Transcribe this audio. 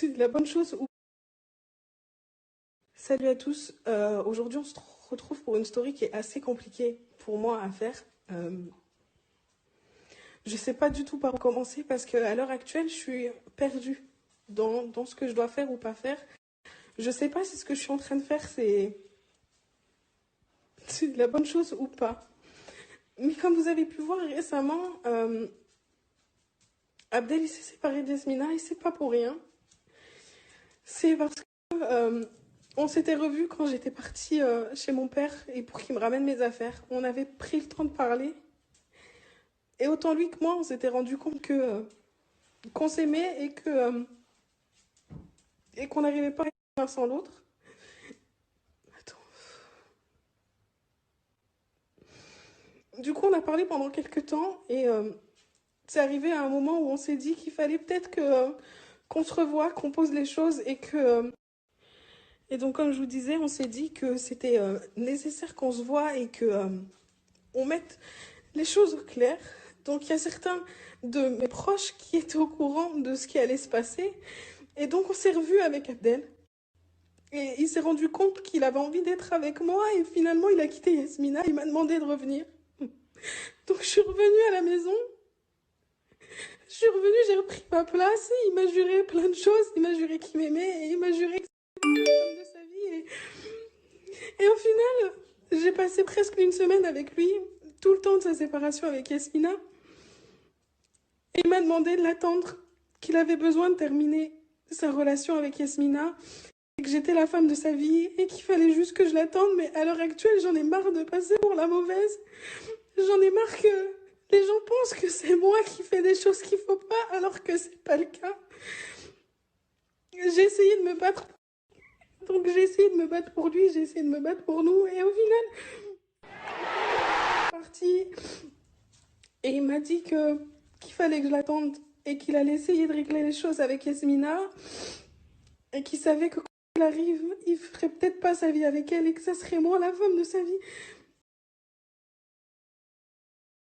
La bonne chose. Salut à tous. Aujourd'hui, on se retrouve pour une story qui est assez compliquée pour moi à faire. Je sais pas du tout par où commencer parce qu'à l'heure actuelle, je suis perdue dans ce que je dois faire ou pas faire. Je sais pas si ce que je suis en train de faire, c'est la bonne chose ou pas. Mais comme vous avez pu voir récemment, Abdel il s'est séparé d'Yasmina et c'est pas pour rien. C'est parce que on s'était revus quand j'étais partie chez mon père et pour qu'il me ramène mes affaires. On avait pris le temps de parler. Et autant lui que moi, on s'était rendu compte que qu'on s'aimait et qu'on n'arrivait pas à être l'un sans l'autre. Attends. Du coup, on a parlé pendant quelques temps et c'est arrivé à un moment où on s'est dit qu'il fallait peut-être que qu'on se revoie, qu'on pose les choses et donc comme je vous disais, on s'est dit que c'était nécessaire qu'on se voie et que on mette les choses au clair. Donc il y a certains de mes proches qui étaient au courant de ce qui allait se passer. Et donc on s'est revu avec Abdel. Et il s'est rendu compte qu'il avait envie d'être avec moi et finalement il a quitté Yasmina. Il m'a demandé de revenir. Donc je suis revenue à la maison. Je suis revenue, j'ai repris ma place. Il m'a juré plein de choses. Il m'a juré qu'il m'aimait et il m'a juré que c'était l'homme de sa vie. Et au final, j'ai passé presque une semaine avec lui, tout le temps de sa séparation avec Yasmina. Et il m'a demandé de l'attendre, qu'il avait besoin de terminer sa relation avec Yasmina, et que j'étais la femme de sa vie, et qu'il fallait juste que je l'attende. Mais à l'heure actuelle, j'en ai marre de passer pour la mauvaise. J'en ai marre que les gens pensent que c'est moi qui fais des choses qu'il faut pas, alors que c'est pas le cas. J'ai essayé de me battre. Donc j'ai essayé de me battre pour lui, j'ai essayé de me battre pour nous, et au final, il est parti. Et il m'a dit qu'il fallait que je l'attende et qu'il allait essayer de régler les choses avec Yasmina et qu'il savait que quand il arrive, il ferait peut-être pas sa vie avec elle et que ça serait moi la femme de sa vie.